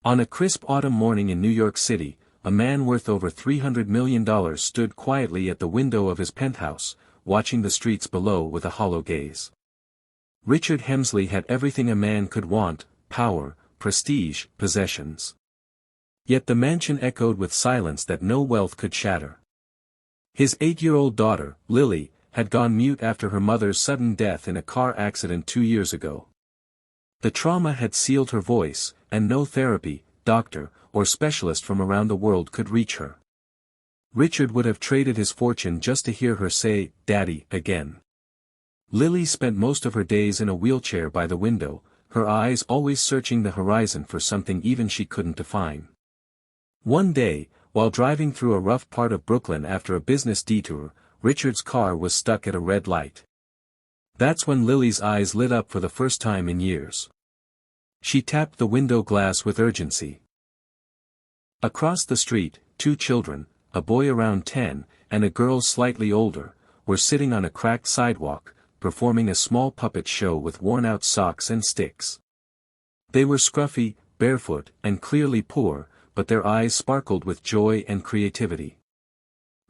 On a crisp autumn morning in New York City, a man worth over $300 million stood quietly at the window of his penthouse, watching the streets below with a hollow gaze. Richard Hemsley had everything a man could want: power, prestige, possessions. Yet the mansion echoed with silence that no wealth could shatter. His 8-year-old daughter, Lily, had gone mute after her mother's sudden death in a car accident 2 years ago. The trauma had sealed her voice, and no therapy, doctor, or specialist from around the world could reach her. Richard would have traded his fortune just to hear her say, "Daddy," again. Lily spent most of her days in a wheelchair by the window, her eyes always searching the horizon for something even she couldn't define. One day, while driving through a rough part of Brooklyn after a business detour, Richard's car was stuck at a red light. That's when Lily's eyes lit up for the first time in years. She tapped the window glass with urgency. Across the street, 2 children, a boy around 10, and a girl slightly older, were sitting on a cracked sidewalk, performing a small puppet show with worn-out socks and sticks. They were scruffy, barefoot, and clearly poor, but their eyes sparkled with joy and creativity.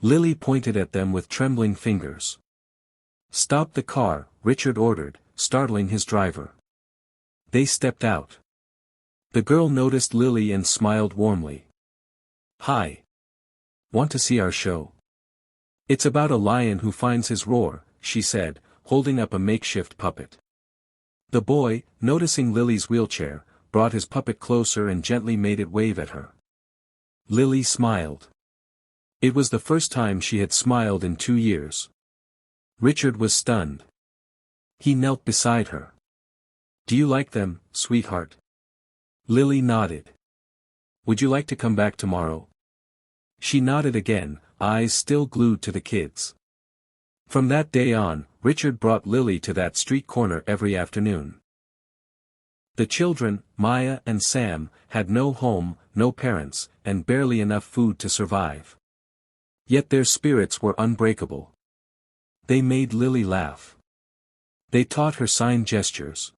Lily pointed at them with trembling fingers. "Stop the car," Richard ordered, startling his driver. They stepped out. The girl noticed Lily and smiled warmly. "Hi. Want to see our show?" "It's about a lion who finds his roar," she said, holding up a makeshift puppet. The boy, noticing Lily's wheelchair, brought his puppet closer and gently made it wave at her. Lily smiled. It was the first time she had smiled in 2 years. Richard was stunned. He knelt beside her. "Do you like them, sweetheart?" Lily nodded. "Would you like to come back tomorrow?" She nodded again, eyes still glued to the kids. From that day on, Richard brought Lily to that street corner every afternoon. The children, Maya and Sam, had no home, no parents, and barely enough food to survive. Yet their spirits were unbreakable. They made Lily laugh. They taught her sign gestures.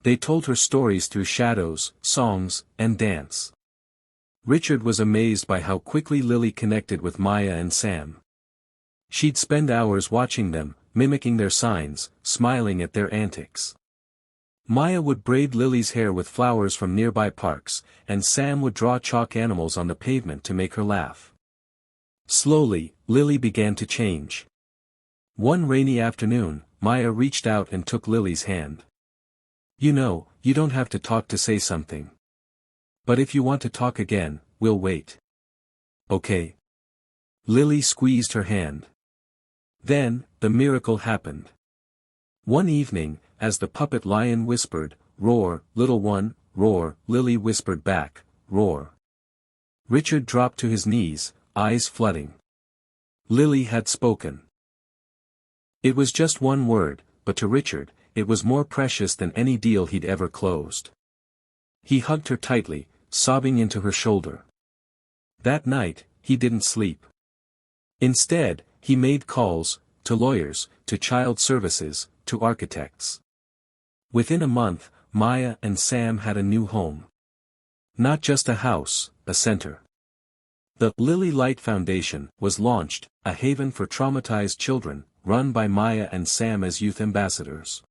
They told her stories through shadows, songs, and dance. Richard was amazed by how quickly Lily connected with Maya and Sam. She'd spend hours watching them, mimicking their signs, smiling at their antics. Maya would braid Lily's hair with flowers from nearby parks, and Sam would draw chalk animals on the pavement to make her laugh. Slowly, Lily began to change. One rainy afternoon, Maya reached out and took Lily's hand. "You know, you don't have to talk to say something. But if you want to talk again, we'll wait. Okay?" Lily squeezed her hand. Then, the miracle happened. One evening, as the puppet lion whispered, "Roar, little one, roar," Lily whispered back, "Roar." Richard dropped to his knees, eyes flooding. Lily had spoken. It was just one word, but to Richard, it was more precious than any deal he'd ever closed. He hugged her tightly, sobbing into her shoulder. That night, he didn't sleep. Instead, he made calls, to lawyers, to child services, to architects. Within a month, Maya and Sam had a new home. Not just a house, a center. The Lily Light Foundation was launched, a haven for traumatized children, run by Maya and Sam as youth ambassadors.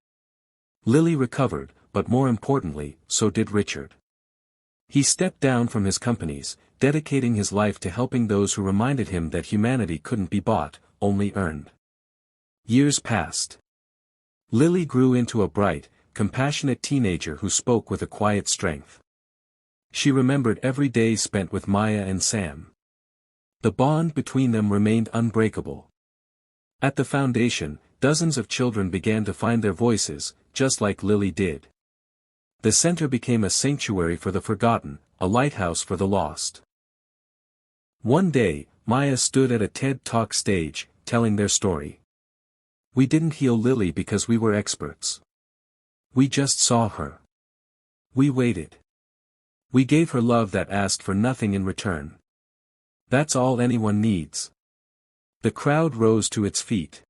Lily recovered, but more importantly, so did Richard. He stepped down from his companies, dedicating his life to helping those who reminded him that humanity couldn't be bought, only earned. Years passed. Lily grew into a bright, compassionate teenager who spoke with a quiet strength. She remembered every day spent with Maya and Sam. The bond between them remained unbreakable. At the foundation, dozens of children began to find their voices, just like Lily did. The center became a sanctuary for the forgotten, a lighthouse for the lost. One day, Maya stood at a TED Talk stage, telling their story. "We didn't heal Lily because we were experts. We just saw her. We waited. We gave her love that asked for nothing in return. That's all anyone needs." The crowd rose to its feet.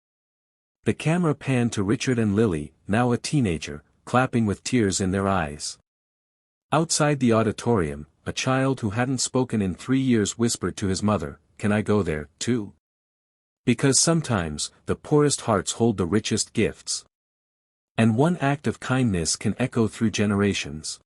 The camera panned to Richard and Lily, now a teenager, clapping with tears in their eyes. Outside the auditorium, a child who hadn't spoken in 3 years whispered to his mother, "Can I go there, too?" Because sometimes, the poorest hearts hold the richest gifts. And one act of kindness can echo through generations.